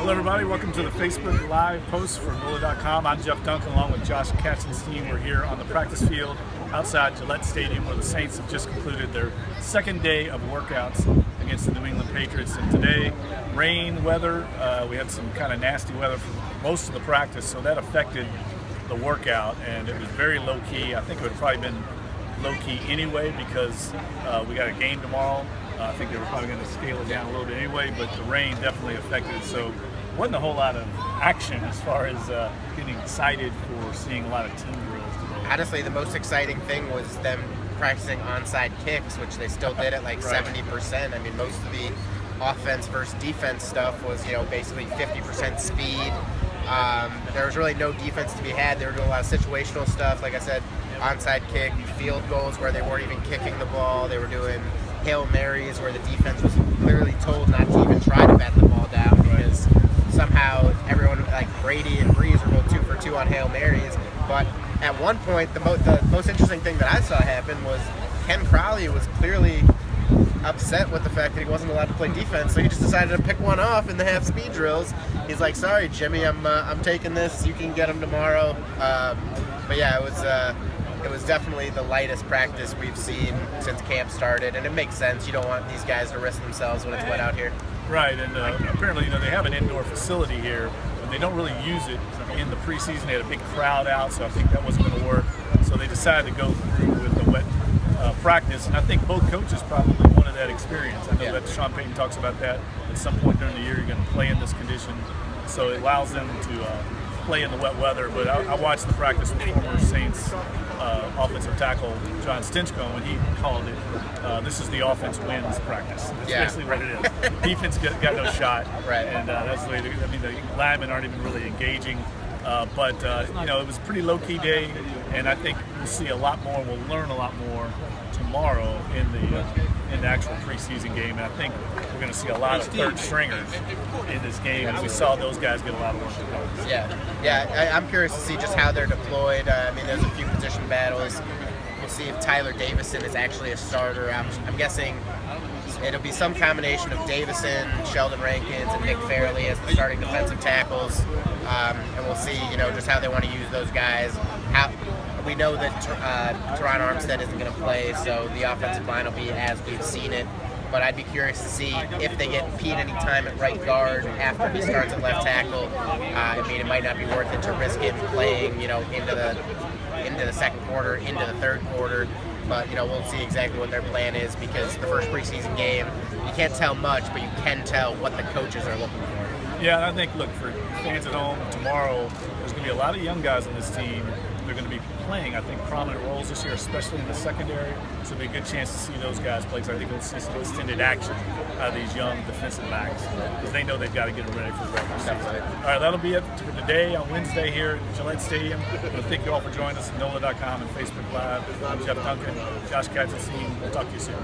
Hello everybody, welcome to the Facebook Live post for NOLA.com. I'm Jeff Duncan along with Josh Katzenstein. We're here on the practice field outside Gillette Stadium where the Saints have just concluded their second day of workouts against the New England Patriots. And today, rain, weather, we had some kind of nasty weather for most of the practice, so that affected the workout and it was very low key. I think it would have probably been low key anyway because we got a game tomorrow. I think they were probably going to scale it down a little bit anyway, but the rain definitely affected it. So wasn't a whole lot of action as far as getting excited for seeing a lot of team drills today. Honestly, the most exciting thing was them practicing onside kicks, which they still did at like 70%. I mean, most of the offense versus defense stuff was, basically 50% speed. There was really no defense to be had. They were doing a lot of situational stuff. Like I said, onside kick, field goals where they weren't even kicking the ball. They were doing Hail Marys where the defense was clearly told not to even try to bat the ball down because somehow everyone, like Brady and Breeze, were both 2 for 2 on Hail Marys. But at one point, the most interesting thing that I saw happen was Ken Crowley was clearly upset with the fact that he wasn't allowed to play defense, so he just decided to pick one off in the half speed drills. He's like, "Sorry, Jimmy, I'm taking this. You can get him tomorrow." But yeah, it was definitely the lightest practice we've seen since camp started, and it makes sense. You don't want these guys to risk themselves when it's wet out here. Right, and apparently, they have an indoor facility here, but they don't really use it in the preseason. They had a big crowd out, so I think that wasn't going to work. So they decided to go through with the wet practice, and I think both coaches probably wanted that experience. I know that Sean Payton talks about that. At some point during the year, you're going to play in this condition, so it allows them to play in the wet weather. But I watched the practice with former Saints offensive tackle John Stinchcomb, and he called it, this is the offense wins practice. That's basically what it is. Defense got no shot, right? And that's the way. The linemen aren't even really engaging. But it was a pretty low-key day, and I think we'll see a lot more. We'll learn a lot more tomorrow in the actual preseason game, and I think we're going to see a lot of third stringers in this game, and we saw those guys get a lot of work. Yeah. I'm curious to see just how they're deployed. There's a few position battles. We'll see if Tyler Davison is actually a starter. I'm guessing it'll be some combination of Davison, Sheldon Rankins, and Nick Fairley as the starting defensive tackles. And we'll see, just how they want to use those guys. We know that Teron Armstead isn't going to play, so the offensive line will be as we've seen it. But I'd be curious to see if they get Pete any time at right guard after he starts at left tackle. It might not be worth it to risk him playing, into the second quarter, into the third quarter. But, we'll see exactly what their plan is because the first preseason game, you can't tell much, but you can tell what the coaches are looking for. Yeah, and I think, for fans at home, tomorrow, there's going to be a lot of young guys on this team. They're going to be playing, I think, prominent roles this year, especially in the secondary. So it'll be a good chance to see those guys play. So I think we'll see some extended action out of these young defensive backs because they know they've got to get them ready for the regular season. All right, that'll be it for today on Wednesday here at Gillette Stadium. I want to thank you all for joining us at NOLA.com and Facebook Live. I'm Jeff Duncan, Josh Katzenstein. We'll talk to you soon.